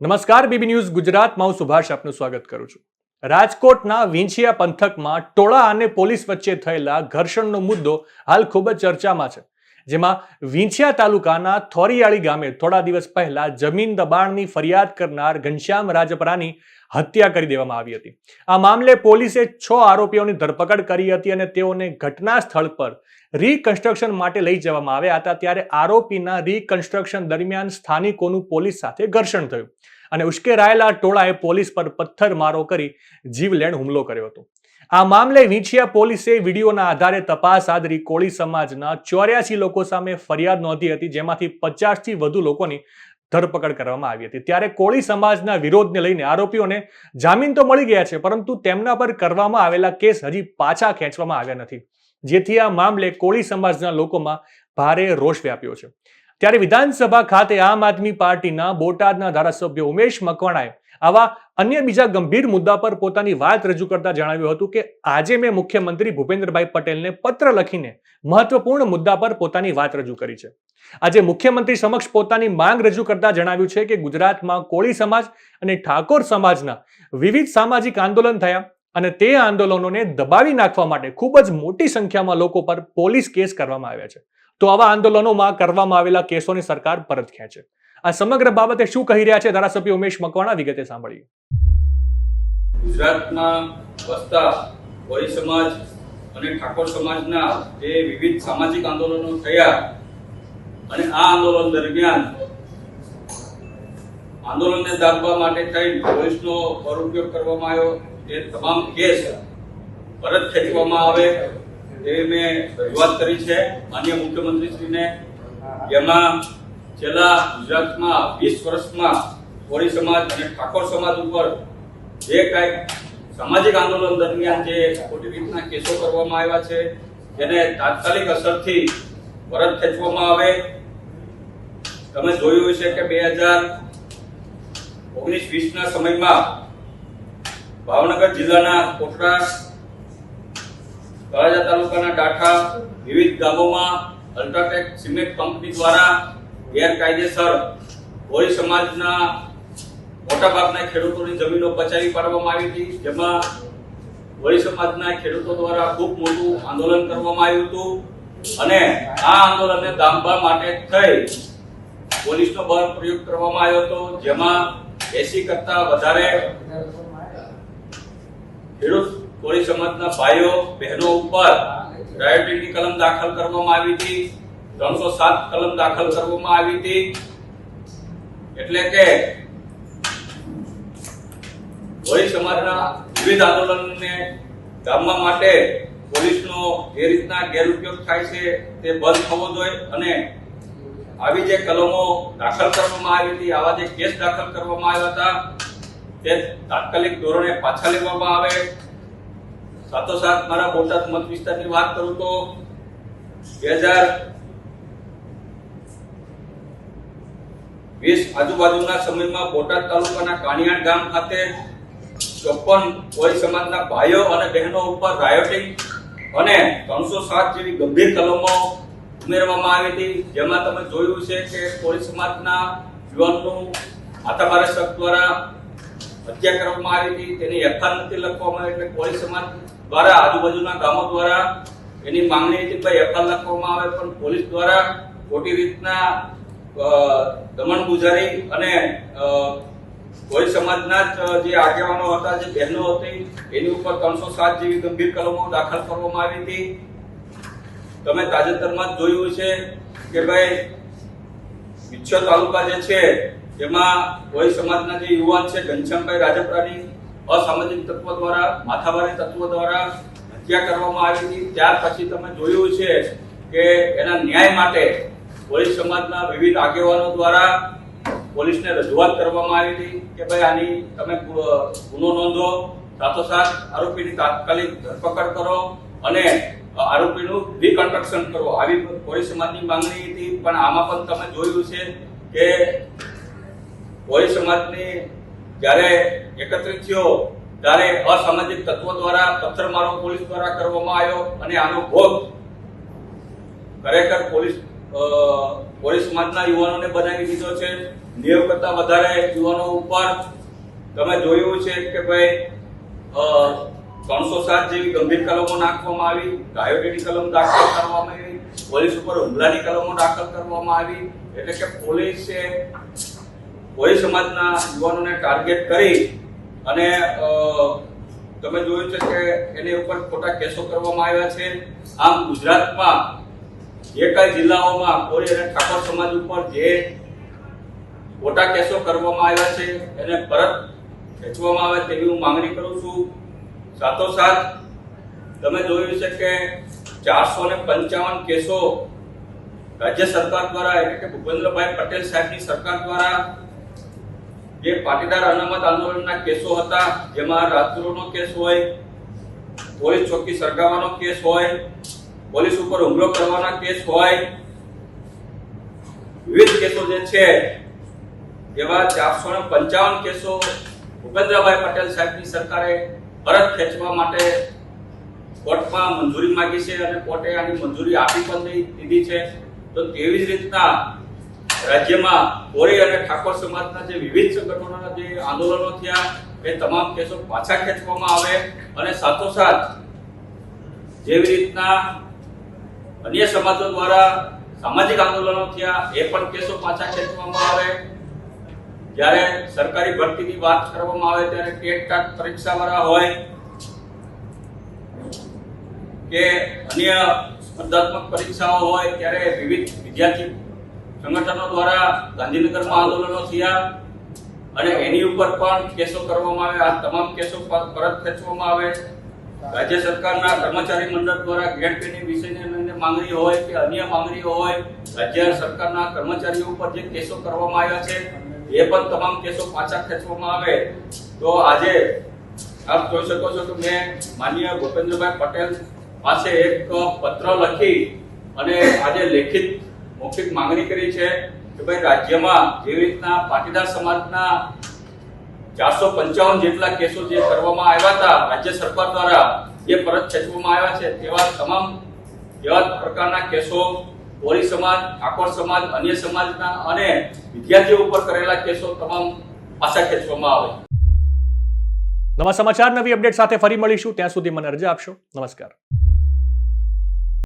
નમસ્કાર BB news ગુજરાતમાં હું સુભાષ આપનું સ્વાગત કરું છું। રાજકોટના વિંછિયા પંથકમાં ટોળા અને પોલીસ વચ્ચે થયેલા ઘર્ષણનો મુદ્દો હાલ ખૂબ જ ચર્ચામાં છે, જેમાં વિંછિયા તાલુકાના થોરિયાળી ગામે થોડા દિવસ પહેલા જમીન દબાણની ફરિયાદ કરનાર ઘનશ્યામ રાજપરાની હત્યા કરી દેવામાં આવી હતી। આ મામલે પોલીસે 6 આરોપીઓની ધરપકડ કરી હતી અને તેઓને ઘટના સ્થળ પર રીકન્સ્ટ્રક્શન માટે લઈ જવામાં આવ્યા હતા। ત્યારે આરોપીના રીકન્સ્ટ્રક્શન દરમિયાન સ્થાનિકોનું પોલીસ સાથે ઘર્ષણ થયું અને ઉશ્કેરાયેલા ટોળાએ પોલીસ પર પથ્થરમારો કરી જીવલેણ હુમલો કર્યો હતો। આ મામલે વિંછિયા પોલીસે વિડીયોના આધારે તપાસ હાથ ધરી કોળી સમાજના 84 લોકો સામે ફરિયાદ નોંધી હતી, જેમાંથી 50થી વધુ લોકોની ધરપકડ કરવામાં આવી હતી। ત્યારે કોળી સમાજના વિરોધને લઈને આરોપીઓને જામીન તો મળી ગયા છે, પરંતુ તેમના પર કરવામાં આવેલા કેસ હજી પાછા ખેંચવામાં આવ્યા નથી, જેથી આ મામલે કોળી સમાજના લોકોમાં ભારે રોષ વ્યાપ્યો છે। ત્યારે વિધાનસભા ખાતે આમ આદમી પાર્ટીના બોટાદના ધારાસભ્ય ઉમેશ મકવાણાએ આવા અન્ય બીજા ગંભીર મુદ્દા પર પોતાની વાત રજૂ કરતા જણાવ્યું હતું કે આજે મેં મુખ્યમંત્રી ભૂપેન્દ્રભાઈ પટેલને પત્ર લખીને મહત્વપૂર્ણ મુદ્દા પર પોતાની વાત રજૂ કરી છે। આજે મુખ્યમંત્રી સમક્ષ પોતાની માંગ રજૂ કરતા જણાવ્યું છે કે ગુજરાતમાં કોળી સમાજ અને ઠાકોર સમાજના વિવિધ સામાજિક આંદોલન થયા અને તે આંદોલનોને દબાવી નાખવા માટે ખૂબ જ મોટી સંખ્યામાં લોકો પર પોલીસ કેસ કરવામાં આવ્યા છે, તો આવા આંદોલનોમાં કરવામાં આવેલા કેસોની સરકાર પરત ખેંચે। આ સમગ્ર બાબતે શું કહી રહ્યા છે ધારાસભ્ય ઉમેશ મકવાણા, વિગતે સાંભળીએ। ગુજરાતમાં વસતા કોળી સમાજ અને ઠાકોર સમાજના જે વિવિધ સામાજિક આંદોલનો થયા અને આ આંદોલન દરમિયાન આંદોલનને દાબવા માટે થઈ પોલીસનો દુરુપયોગ કરવામાં આવ્યો, તે તમામ કેસ પરત ખેંચવામાં આવે એવી મેં રજૂઆત કરી છે માનનીય મુખ્યમંત્રીશ્રીને। જેમાં છેલ્લા ગુજરાતમાં 20 વર્ષમાં કોળી સમાજ અને ઠાકોર સમાજ ઉપર જે કાંઈ સામાજિક આંદોલન દરમિયાન જે ખોટી રીતના કેસો કરવામાં આવ્યા છે તેને તાત્કાલિક અસરથી પરત ખેંચવામાં આવે। તમે જોયું હશે કે 2019-20ના સમયમાં ભાવનગર જિલ્લાના કોટડા, તળાજા તાલુકાના ડાઠા વિવિધ ગામોમાં અલ્ટ્રાટેક સિમેન્ટ કંપની દ્વારા ગેરકાયદેસર કોળી સમાજના મોટાભાગના ખેડૂતોની જમીનો પચાવી પાડવામાં આવી હતી, જેમાં કોળી સમાજના ખેડૂતો દ્વારા ખૂબ મોટું આંદોલન કરવામાં આવ્યું હતું અને આ આંદોલનને દાબવા માટે થઈ પોલીસનો બળ પ્રયોગ કરવામાં આવ્યો હતો, જેમાં 80 કરતા વધારે ખેડૂત કોળી સમાજના ભાઈઓ બહેનો ઉપર રાયોટિંગની કલમ દાખલ કરવામાં આવી હતી, 307 કલમ દાખલ કરવામાં આવી હતી। એટલે કે કોળી સમાજના વિવિધ આંદોલનને દાબવા માટે પોલીસનો જે રીતના ગેરઉપયોગ થાય છે તે બંધ થવો જોઈએ અને આવી જે કલમો દાખલ કરવામાં આવી હતી, આવા જે કેસ દાખલ કરવામાં આવ્યા હતા તે તાત્કાલિક ધોરણે પાછા લેવામાં આવે। સાથોસાથ મારા બોટાદ મત વિસ્તારની વાત કરું તો 2020 આજુબાજુના સમયમાં બોટાદ તાલુકાના કાણિયાણ ગામ ખાતે 54 કોળી સમાજના ભાઈઓ અને બહેનો ઉપર રાયોટિંગ અને 307 જેવી ગંભીર કલમો ઉમેરવામાં આવી હતી, જેમાં તમે જોયું છે કે કોળી સમાજના યુવાનનું માથાભારે શખ્સ દ્વારા હત્યા કરવામાં આવી હતી, તેની એફઆઈઆર નથી લખવામાં આવી, એટલે કોળી સમાજ દ્વારા આજુબાજુના ગામો દ્વારા એની માંગણી હતી કે એફઆઈઆર લખવામાં આવે, પણ પોલીસ દ્વારા ખોટી રીતના દમન ગુજારી અને કોળી સમાજના જે આગેવાનો હતા, જે બહેનો હતી, એની ઉપર 307 જેવી ગંભીર કલમો દાખલ કરવામાં આવી હતી। તમે તાજેતરમાં જ જોયું છે કે ભાઈ વિંછિયા તાલુકા જે છે તેમાં કોળી સમાજના જે યુવાન છે ઘનશ્યામભાઈ રાજપરાની અસામાજિક તત્વ દ્વારા, માથાભારે તત્વ દ્વારા હત્યા કરવામાં આવી હતી। ત્યાર પછી તમે જોયું છે કે એના ન્યાય માટે કોળી સમાજના વિવિધ આગેવાનો દ્વારા પોલીસને રજૂઆત કરવામાં આવી હતી કે ભાઈ આની તમે ગુનો નોંધો, સાથોસાથ આરોપીની તાત્કાલિક ધરપકડ કરો અને આરોપીનું રીકન્સ્ટ્રક્શન કરો, આવી કોળી સમાજની માંગણી હતી। પણ આમાં પણ તમે જોયું છે કે કોળી સમાજની જ્યારે એકત્રિત થયો ત્યારે અસામાજિક તત્વો દ્વારા પથ્થરમારો પોલીસ દ્વારા કરવામાં આવ્યો અને આનો ભોગ ખરેખર પોલીસ સમાજના યુવાનોને બનાવી દીધો છે। 90 કરતા વધારે યુવાનો ઉપર તમે જોયું છે કે ભાઈ 307 જેવી ગંભીર કલમો નાખવામાં આવી, રાયોટિંગની કલમ દાખલ કરવામાં આવી, પોલીસ ઉપર હુમલાની કલમો દાખલ કરવામાં આવી. એટલે કે પોલીસે કોઈ સમાજના યુવાનોને ટાર્ગેટ કરી અને તમે જોયું છે કે એની ઉપર ખોટા કેસો કરવામાં આવ્યા છે. આમ ગુજરાતમાં જે કઈ જિલ્લાઓમાં કોળી અને ઠાકોર સમાજ ઉપર જે ખોટા કેસો કરવામાં આવ્યા છે એને પરત ખેંચવામાં આવે તેવી હું માંગણી કરું છું. સાથોસાથ તમે જોયું છે કે 455 કેસો રાજ્ય સરકાર દ્વારા એટલે કે ભૂપેન્દ્રભાઈ પટેલ સાહેબની સરકાર દ્વારા જે પાટીદાર અનામત આંદોલનના કેસો હતા, જેમાં રાજદ્રોહનો કેસ હોય, પોલીસ ચોકી સળગાવવાનો કેસ હોય, પોલીસ ઉપર હુમલો કરવાના કેસ હોય, વિવિધ કેસો જે છે એવા 455 કેસો ભૂપેન્દ્રભાઈ પટેલ સાહેબની સરકારે પરત ખેંચવા માટે કોર્ટમાં મંજૂરી માંગી છે અને કોર્ટે આની મંજૂરી આપી પણ દીધી છે. તો તેવી જ રીતના રાજ્યમાં કોળી અને ઠાકોર સમાજના જે વિવિધ સંગઠનોના જે આંદોલનો થયા એ તમામ કેસો પાછા ખેંચવામાં આવે અને સાથોસાથ જેવી રીતના અન્ય સમાજો દ્વારા સામાજિક આંદોલનો થયા એ પણ કેસો પાછા ખેંચવામાં આવે. જ્યારે સરકારી ભરતીની વાત કરવામાં આવે ત્યારે ટેટ પરીક્ષાવાળા હોય કે અન્ય સ્પર્ધાત્મક પરીક્ષાઓ હોય ત્યારે વિવિધ વિદ્યાર્થી સંગઠનો દ્વારા ગાંધીનગરમાં આંદોલનો થયા અને એની ઉપર પણ કેસો કરવામાં આવે. આ તમામ કેસો પરત ખેંચવામાં આવે. રાજ્ય સરકારના કર્મચારી મંડળ દ્વારા ગ્રેડ પેની વિષયને લઈને માંગણી હોય કે અન્ય માંગણીઓ હોય, રાજ્ય સરકારના કર્મચારીઓ ઉપર જે કેસો કરવામાં આવ્યા છે એ પણ તમામ કેસો પાછા ખેંચવામાં આવે. તો આજે આપ જોઈ શકો છો કે મેં માનનીય ભૂપેન્દ્રભાઈ પટેલ પાસે એક પત્ર લખી અને આજે લેખિત મૌખિક માંગણી કરી છે કે ભાઈ રાજ્યમાં જેવી રીતના પાટીદાર સમાજના 455 જેટલા કેસો જે કરવામાં આવ્યા હતા રાજ્ય સરકાર દ્વારા જે પરત ખેંચવામાં આવ્યા છે તેવા તમામ એવા પ્રકારના કેસો કોળી સમાજ, ઠાકોર સમાજ, અન્ય સમાજના અને વિદ્યાર્થીઓ ઉપર કરેલા કેસો તમામ પાછા ખેંચવામાં આવે. નવા સમાચાર નવી અપડેટ સાથે ફરી મળીશું. ત્યાં સુધી મને રજા આપશો. નમસ્કાર.